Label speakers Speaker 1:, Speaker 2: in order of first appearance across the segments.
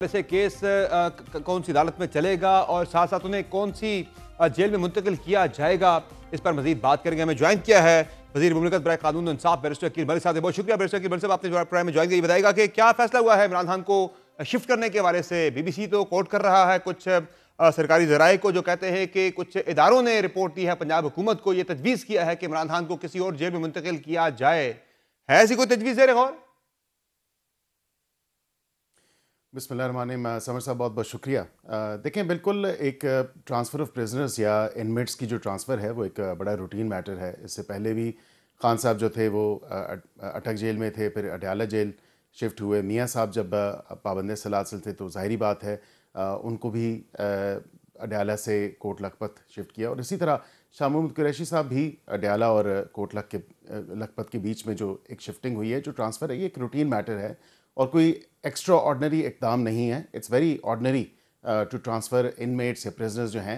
Speaker 1: से केस कौन सी अदालत में चलेगा और साथ साथ उन्हें कौन सी जेल में मुंतकिल किया जाएगा, इस पर मजीद बात करेंगे। हमें ज्वाइन किया है वजीर मुमलिकत बराए कानून इंसाफ बैरिस्टर अकील मलिक साहब। बहुत शुक्रिया बैरिस्टर अकील मलिक साहब, आपने प्रोग्राम में ज्वाइन किया। बताएगा कि क्या फैसला हुआ है इमरान खान को शिफ्ट करने के हवाले से। BBC तो कोर्ट कर रहा है कुछ सरकारी जराए को, जो कहते हैं कि कुछ इदारों ने रिपोर्ट दी है पंजाब हुकूमत को, यह तजवीज़ किया है कि इमरान खान को किसी और जेल में मुंतकिल किया जाए। है ऐसी कोई तजवीज़ ज़ेर गौर?
Speaker 2: बिस्मिल्लाहिर्रहमानिर्रहीम। समर साहब बहुत बहुत शुक्रिया। देखें, बिल्कुल एक ट्रांसफ़र ऑफ प्रिजनर्स या इनमेट्स की जो ट्रांसफ़र है वो एक बड़ा रूटीन मैटर है। इससे पहले भी खान साहब जो थे वो अटक जेल में थे, फिर अडयाला जेल शिफ्ट हुए। मियाँ साहब जब पाबंद सलासल थे तो ज़ाहिरी बात है उनको भी अडयाला से कोट लखपत शिफ्ट किया। और इसी तरह शाह महमूद कुरैशी साहब भी अडयाला और कोट लखपत के बीच में जो एक शिफ्टिंग हुई है, जो ट्रांसफ़र है, ये एक रूटीन मैटर है और कोई एक्स्ट्रा ऑर्डनरी इक़दाम नहीं है। It's very ordinary to transfer inmates या प्रिजनर्स जो हैं।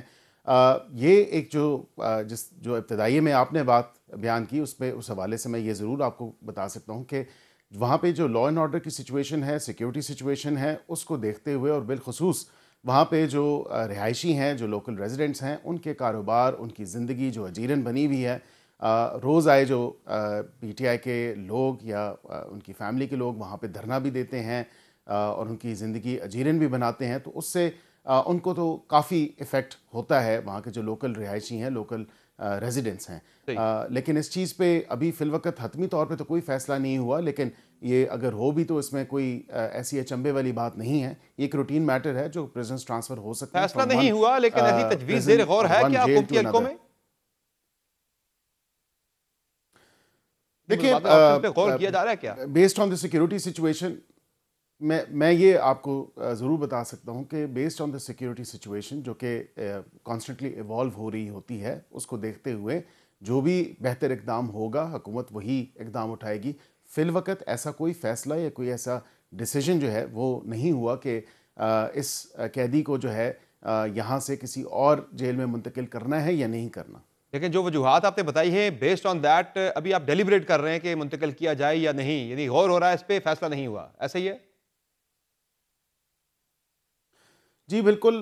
Speaker 2: ये एक जो इब्तदाई में आपने बात बयान की उसमें उस हवाले से मैं ये ज़रूर आपको बता सकता हूँ कि वहाँ पे जो लॉ एंड ऑर्डर की सिचुएशन है, सिक्योरिटी सिचुएशन है, उसको देखते हुए और बिलखुसूस वहाँ पे जो रिहायशी हैं, जो लोकल रेजिडेंट्स हैं, उनके कारोबार, उनकी ज़िंदगी जो अजीरन बनी हुई है, रोज़ आए जो PTI के लोग या उनकी फ़ैमिली के लोग वहाँ पे धरना भी देते हैं और उनकी ज़िंदगी अजीरन भी बनाते हैं, तो उससे उनको तो काफ़ी इफ़ेक्ट होता है, वहाँ के जो लोकल रिहायशी हैं, लोकल रेजिडेंट्स हैं। लेकिन इस चीज़ पे अभी फ़िलवक़्त हतमी तौर पे तो कोई फ़ैसला नहीं हुआ, लेकिन ये अगर हो भी तो इसमें कोई ऐसी अचंभे वाली बात नहीं है। ये एक रूटीन मैटर है जो प्रिजनर्स ट्रांसफ़र हो सकते हैं।
Speaker 1: फैसला नहीं हुआ, लेकिन ऐसी तजवीज़ ज़ेर गौर है क्या हुकूमती हलकों में?
Speaker 2: देखिए,
Speaker 1: गौर किया जा रहा है क्या?
Speaker 2: Based on the security situation मैं ये आपको ज़रूर बता सकता हूँ कि based on the security situation जो कि कॉन्स्टेंटली इवॉल्व हो रही होती है, उसको देखते हुए जो भी बेहतर इक़दाम होगा हुकूमत वही इक़दाम उठाएगी। फ़िलवक़्त ऐसा कोई फ़ैसला या कोई ऐसा डिसीजन जो है वो नहीं हुआ कि इस कैदी को जो है यहाँ से किसी और जेल में मुंतकिल करना है या नहीं करना।
Speaker 1: लेकिन जो वजूहात आपने बताई है, बेस्ड ऑन दैट अभी आप डेलिब्रेट कर रहे हैं कि मुंतकिल किया जाए या नहीं, यानी गौर हो रहा है, इस पर फैसला नहीं हुआ, ऐसा ही है?
Speaker 2: जी बिल्कुल।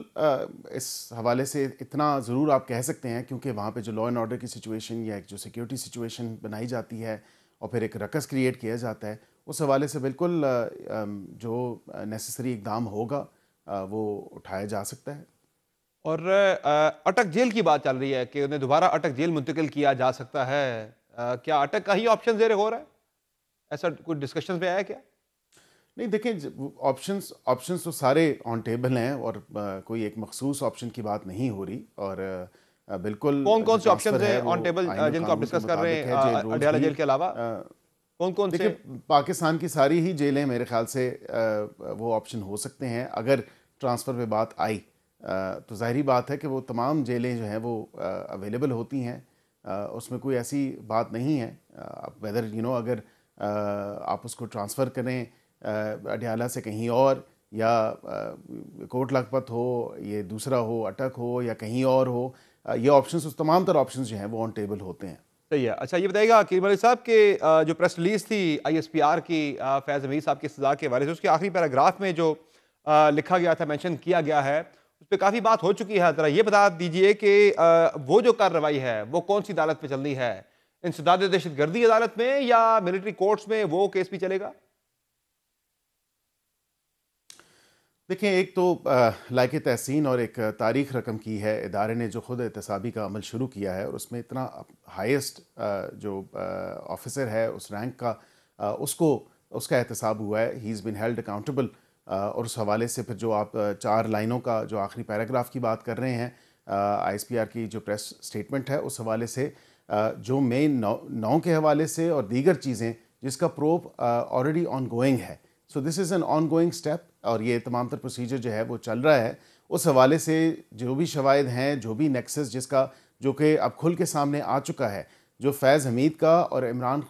Speaker 2: इस हवाले से इतना ज़रूर आप कह सकते हैं क्योंकि वहाँ पे जो लॉ एंड ऑर्डर की सिचुएशन या एक जो सिक्योरिटी सिचुएशन बनाई जाती है और फिर एक रकस क्रिएट किया जाता है, उस हवाले से बिल्कुल जो नेसेसरी इक़दाम होगा वो उठाया जा सकता है।
Speaker 1: और अटक जेल की बात चल रही है कि उन्हें दोबारा अटक जेल मुंतकिल किया जा सकता है। क्या अटक का ही ऑप्शन ज़ेर गौर है? ऐसा कुछ डिस्कशन में आया क्या?
Speaker 2: नहीं, देखें, ऑप्शंस ऑप्शंस तो सारे ऑन टेबल हैं और कोई एक मखसूस ऑप्शन की बात नहीं हो रही। और बिल्कुल
Speaker 1: कौन कौन से ऑप्शन
Speaker 2: है
Speaker 1: हैं ऑन टेबल जिनको आप डिस्कस कर रहे हैं अडयाला जेल के अलावा? कौन कौन से?
Speaker 2: देखिए, पाकिस्तान की सारी ही जेलें मेरे ख्याल से वो ऑप्शन हो सकते हैं। अगर ट्रांसफ़र पे बात आई तो ज़ाहिरी बात है कि वो तमाम जेलें जो हैं वो अवेलेबल होती हैं। उसमें कोई ऐसी बात नहीं है। वेदर अगर आप उसको ट्रांसफ़र करें अडयाला से कहीं और या कोट लखपत हो, ये दूसरा हो, अटक हो या कहीं और हो, ये ऑप्शंस, उस तमाम तरह ऑप्शंस जो हैं वो ऑन टेबल होते हैं।
Speaker 1: सही है। अच्छा, ये बताइएगा अकील मलिक साहब के जो प्रेस रिलीज थी ISPR की फैज़ हमीद साहब की सज़ा के बारे में, उसके आखिरी पैराग्राफ में जो लिखा गया था, मेंशन किया गया है, उस पर काफ़ी बात हो चुकी है। ज़रा ये बता दीजिए कि वो जो कार्रवाई है वो कौन सी अदालत में चलनी है? इंसदाद दहशतगर्दी अदालत में या मिलिट्री कोर्ट्स में वो केस भी चलेगा?
Speaker 2: देखिए, एक तो लायक तहसीन और एक तारीख़ रकम की है। इदारे ने जो ख़ुद एहतसाबी का अमल शुरू किया है और उसमें इतना हाईएस्ट जो ऑफिसर है उस रैंक का उसको उसका एहतसाब हुआ है। He is been held accountable. और उस हवाले से फिर जो आप 4 लाइनों का जो आखिरी पैराग्राफ की बात कर रहे हैं, ISPR की जो प्रेस स्टेटमेंट है उस हवाले से जो मेन 9 के हवाले से और दीगर चीज़ें जिसका प्रोब ऑलरेडी ऑन गोइंग है। So this is an on going step और ये तमाम तर प्रोसीजर जो है वो चल रहा है। उस हवाले से जो भी शवाहिद हैं, जो भी नेक्सस जिसका जो कि अब खुल के सामने आ चुका है, जो फैज़ हमीद का और इमरान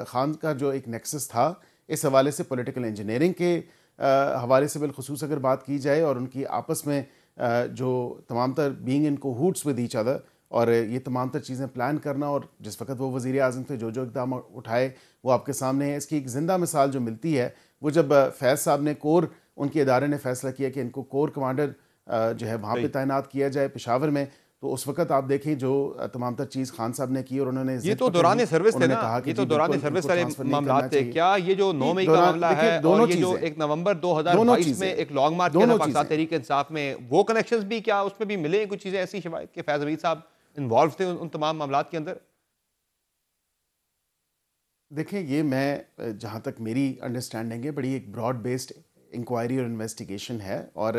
Speaker 2: खान का जो एक नेक्सस था, इस हवाले से पॉलिटिकल इंजीनियरिंग के हवाले से बिलखुसूस अगर बात की जाए और उनकी आपस में जो तमाम तर being in cohorts with each other और ये तमाम तर चीज़ें प्लान करना और जिस वक्त वो वज़ीर आज़म थे जो इक़दाम उठाए वो आपके सामने है। इसकी एक ज़िंदा मिसाल जो मिलती है वो जब फैज़ साहब ने कोर उनके इदारे ने फैसला किया कि इनको कोर कमांडर जो है वहाँ पे
Speaker 1: सही।
Speaker 2: तैनात किया जाए पेशावर में। तो उस वक़्त आप देखें जो तमाम तर चीज़ खान साहब ने की और उन्होंने
Speaker 1: ये
Speaker 2: ज़िद
Speaker 1: तो
Speaker 2: पकड़ ली।
Speaker 1: दौरान सर्विस थे
Speaker 2: उन्होंने
Speaker 1: ना,
Speaker 2: कहा
Speaker 1: ये
Speaker 2: कि
Speaker 1: तो
Speaker 2: जी
Speaker 1: दौरान
Speaker 2: बिल्कुल
Speaker 1: सर्विस
Speaker 2: इनको
Speaker 1: वाले
Speaker 2: ट्रांसफ़र नहीं
Speaker 1: मामलात
Speaker 2: करना
Speaker 1: थे।
Speaker 2: चाहिए।
Speaker 1: क्या ये जो 9
Speaker 2: जी,
Speaker 1: मई का
Speaker 2: दौरान
Speaker 1: मामला है
Speaker 2: देखिए
Speaker 1: और
Speaker 2: दोनों
Speaker 1: ये जो
Speaker 2: चीज़ें,
Speaker 1: 1 नवंबर
Speaker 2: दोनों
Speaker 1: 2022 में
Speaker 2: चीज़ें,
Speaker 1: एक लॉन्ग मार्च किया था
Speaker 2: दोनों
Speaker 1: पाकिस्तान
Speaker 2: चीज़ें।
Speaker 1: तहरीक इंसाफ में, वो कनेक्शंस भी क्या उसमें भी मिले कुछ चीज़ें ऐसी शवाहिद कि फैज़ हमीद साहब इन्वॉल्व थे उन तमाम मामलात के अंदर?
Speaker 2: देखिए ये मैं जहाँ तक मेरी अंडरस्टैंडिंग है बड़ी एक ब्रॉड बेस्ड इंक्वायरी और इन्वेस्टिगेशन है और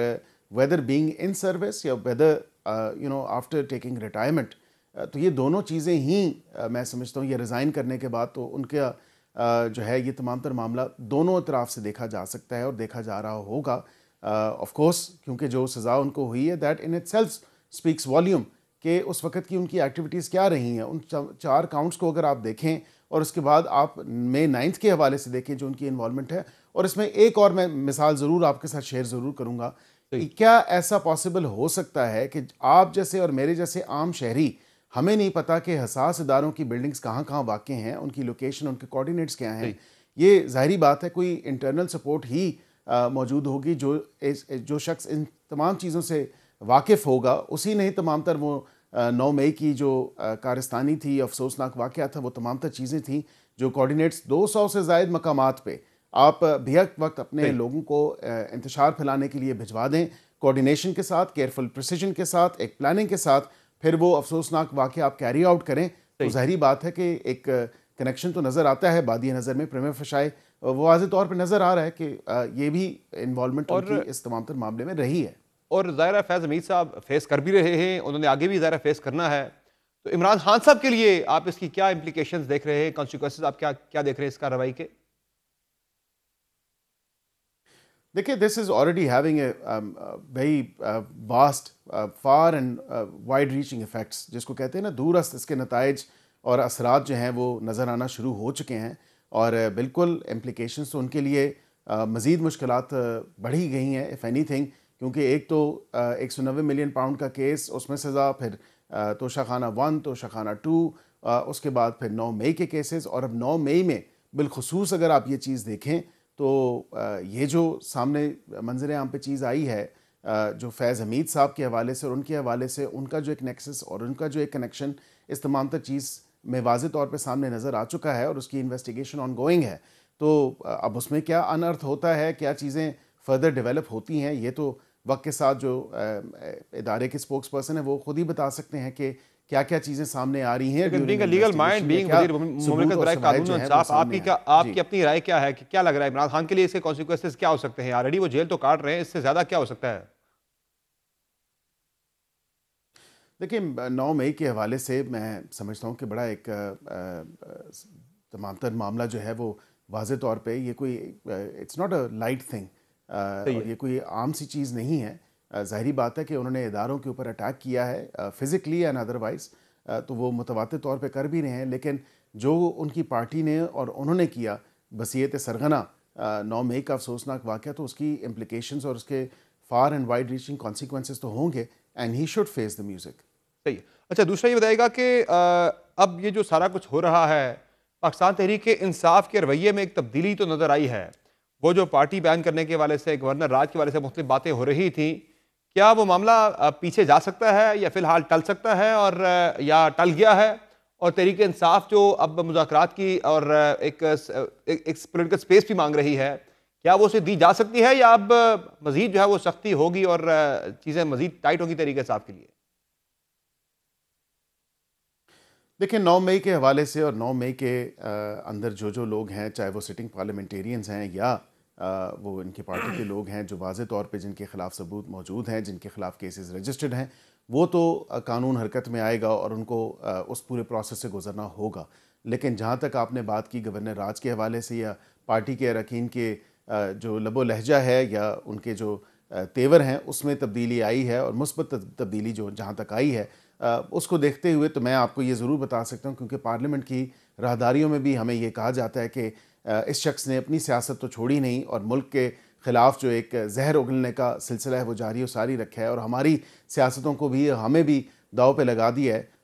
Speaker 2: वेदर बीइंग इन सर्विस या वेदर आफ्टर टेकिंग रिटायरमेंट, तो ये दोनों चीज़ें ही मैं समझता हूँ ये रिज़ाइन करने के बाद तो उनका जो है ये तमाम तर मामला दोनों तरफ से देखा जा सकता है और देखा जा रहा होगा ऑफ कोर्स, क्योंकि जो सज़ा उनको हुई है that in itself speaks volume कि उस वक़्त की उनकी एक्टिविटीज़ क्या रही हैं। उन 4 काउंट्स को अगर आप देखें और उसके बाद आप मई 9 के हवाले से देखें जो उनकी इन्वॉल्वमेंट है। और इसमें एक और मैं मिसाल ज़रूर आपके साथ शेयर ज़रूर करूँगा कि
Speaker 1: सही।
Speaker 2: क्या ऐसा पॉसिबल हो सकता है कि आप जैसे और मेरे जैसे आम शहरी हमें नहीं पता कि हसास इदारों की बिल्डिंग्स कहाँ-कहाँ वाक़ हैं, उनकी लोकेशन, उनके कोऑर्डिनेट्स क्या हैं।
Speaker 1: सही।
Speaker 2: ये ज़ाहिरी बात है कोई इंटरनल सपोर्ट ही मौजूद होगी जो शख्स इन तमाम चीज़ों से वाकिफ़ होगा, उसी ने ही तमाम तर वो 9 मई की जो कारस्तानी थी, अफ़सोसनाक वाक़या था, वो तमाम तर चीज़ें थीं जो कोऑर्डिनेट्स 200 से ज़ायद मकामात पे आप बेहक वक़्त अपने
Speaker 1: सही।
Speaker 2: लोगों को इंतशार फैलाने के लिए भिजवा दें, कोऑर्डिनेशन के साथ, केयरफुल प्रिसिजन के साथ, एक प्लानिंग के साथ, फिर वो अफ़सोसनाक वाक़या आप कैरी आउट करें, तो
Speaker 1: सही।
Speaker 2: ज़ाहिरी बात है कि एक कनेक्शन तो नज़र आता है बादिए नज़र में प्रिमा फ़ेसाए वो वाज़ेह तौर पे नज़र आ रहा है कि ये भी इन्वॉल्वमेंट उनकी
Speaker 1: और
Speaker 2: इस तमाम तर मामले में रही है।
Speaker 1: ज़ाहिर है फैज़ हमीद साहब फेस कर भी रहे हैं, उन्होंने आगे भी ज़ाहिर है फेस करना है। तो इमरान खान साहब के लिए आप इसकी क्या इम्प्लीकेशंस देख रहे हैं, कॉन्सिक्वेंसेस आप क्या क्या देख रहे हैं इस कार्रवाई के?
Speaker 2: देखिए this is already having a very vast far and wide reaching effects, जिसको कहते हैं ना दूरस्थ इसके नताइज और असरात जो हैं वो नज़र आना शुरू हो चुके हैं। और बिल्कुल इम्प्लीकेशंस तो उनके लिए मज़ीद मुश्किलात बढ़ी गई हैं इफ़ एनीथिंग, क्योंकि एक तो 190 मिलियन पाउंड का केस, उसमें सज़ा, फिर तोशाखाना 1, तोशाखाना 2, उसके बाद फिर 9 मई के केसेस और अब 9 मई में बिलखुसूस अगर आप ये चीज़ देखें तो ये जो सामने मंजर आम पे चीज़ आई है जो फैज़ हमीद साहब के हवाले से और उनके हवाले से उनका जो एक नेक्सस और उनका जो एक कनेक्शन इस तमाम तर चीज़ में वाज़े तौर पे सामने नज़र आ चुका है और उसकी इन्वेस्टिगेशन ऑन गोइंग है। तो अब उसमें क्या अनर्थ होता है, क्या चीज़ें फर्दर डेवलप होती हैं, ये तो वक्त के साथ जो इदारे के स्पोक्स पर्सन है वो खुद ही बता सकते हैं कि क्या क्या चीज़ें सामने आ रही हैं
Speaker 1: लेकिन being
Speaker 2: during
Speaker 1: a legal mind,
Speaker 2: investigation या
Speaker 1: बीइंग
Speaker 2: क्या
Speaker 1: वज़ीर
Speaker 2: सबूत
Speaker 1: मुमलिकत
Speaker 2: और
Speaker 1: बराए
Speaker 2: शवाहिद
Speaker 1: कानून
Speaker 2: जो
Speaker 1: और
Speaker 2: हैं वो
Speaker 1: इंसाफ,
Speaker 2: सामने
Speaker 1: आपकी
Speaker 2: आए।
Speaker 1: क्या
Speaker 2: जी।
Speaker 1: आपकी अपनी राय क्या है कि क्या लग रहा है इमरान खान के लिए इसके कॉन्सिक्वेंसेस क्या हो सकते हैं? ऑलरेडी वो जेल तो काट रहे हैं, इससे ज़्यादा क्या हो सकता है?
Speaker 2: देखिए 9 मई के हवाले से मैं समझता हूँ कि बड़ा एक तमाम तर मामला जो है वो वाज़े तौर पे ये कोई it's not a light thing
Speaker 1: सही
Speaker 2: और
Speaker 1: है।
Speaker 2: ये कोई आम सी चीज़ नहीं है। ज़ाहिरी बात है कि उन्होंने इदारों के ऊपर अटैक किया है फिज़िकली एंड अदरवाइज़, तो वो मुतवातिर तौर पे कर भी रहे हैं, लेकिन जो उनकी पार्टी ने और उन्होंने किया बसीयत सरगना 9 मई का अफसोसनाक वाक़या, तो उसकी इम्प्लिकेशंस और उसके far and wide reaching consequences तो होंगे and he should face the music.
Speaker 1: सही है। अच्छा, दूसरा ये बताइएगा कि अब ये जो सारा कुछ हो रहा है, पाकिस्तान तहरीक-ए-इंसाफ के रवैये में एक तब्दीली तो नज़र आई है। वो जो पार्टी बैन करने के हवाले से, गवर्नर राज के हवाले से मुख्तलिफ बातें हो रही थीं, क्या वो मामला पीछे जा सकता है या फ़िलहाल टल सकता है और या टल गया है? और तहरीक-ए-इंसाफ जो अब मुज़ाकरात की और एक पॉलिटिकल स्पेस भी माँग रही है, क्या वो उसे दी जा सकती है या अब मज़ीद जो है वो सख्ती होगी और चीज़ें मज़ीद टाइट होंगी तहरीक-ए-इंसाफ के लिए?
Speaker 2: देखिए 9 मई के हवाले से और 9 मई के अंदर जो लोग हैं, चाहे वो सिटिंग पार्लियामेंटेरियंस हैं या वो इनकी पार्टी के लोग हैं जो वाज़े तौर पे जिनके खिलाफ सबूत मौजूद हैं, जिनके खिलाफ केसेस रजिस्टर्ड हैं, वो तो कानून हरकत में आएगा और उनको उस पूरे प्रोसेस से गुजरना होगा। लेकिन जहाँ तक आपने बात की गवर्नर राज के हवाले से या पार्टी के अरकान के जो लबो लहजा है या उनके जो तेवर हैं उसमें तब्दीली आई है और मुस्बत तब्दीली जो जहाँ तक आई है उसको देखते हुए तो मैं आपको ये ज़रूर बता सकता हूँ, क्योंकि पार्लियामेंट की राहदारियों में भी हमें ये कहा जाता है कि इस शख्स ने अपनी सियासत तो छोड़ी नहीं और मुल्क के ख़िलाफ़ जो एक जहर उगलने का सिलसिला है वो जारी और सारी रखा है और हमारी सियासतों को भी हमें भी दाव पे लगा दिया है।